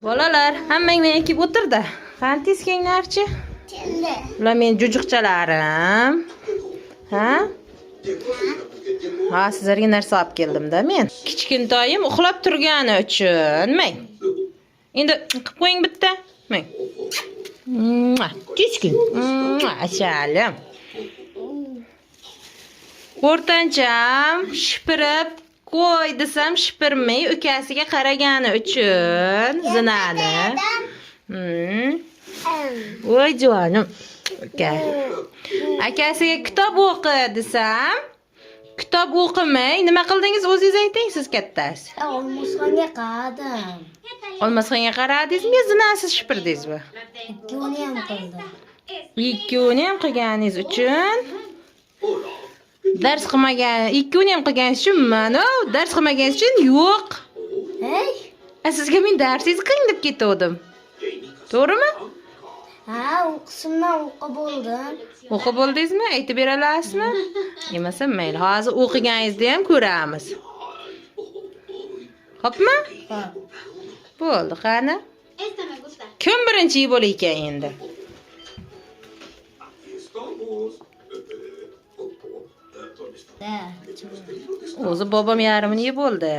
Bolalar, hammang men ekib o'tirdi. Qani teskanglarchi? Ular men jujuqchalarim. Ha? Ha, sizlarga narsa olib keldim-da men. Kichkintoyim uxlab turgani uchun, mang. Endi qilib qo'ying bitta. Mang. Kichkin. Achalim. O'rtancham shipirib qo'y desam shipirmay ukasiga qaragani uchun zinani. Voy jonim. Akasiga kitob o'qi desam, kitob o'qimay, nima qildingiz o'zingiz ayting, siz kattasi. Olmosxonga qaradim. Olmosxonga qaradingizmi, zinasiz shipirdingizmi? Ikkovini ham qildim. Ikkovini ham qilganingiz uchun dars qilmagan, ikkovini ham qilganingiz uchunmi? Dars qilmaganingiz uchun yo'q. Hey? Sizga men darsingizni qiling deb ketdim. To'g'rimi? Ha, o'qishimdan o'qib bo'ldim. O'qib bo'ldingizmi? Aytib bera olasizmi? Emasa mayli, hozir o'qiganingizni ham ko'ramiz. Xo'pmi? Xo'p. Bo'ldi, qani? Kim birinchi bo'lar ekan endi? O'zi bobom yarmini yeb bo'ldi.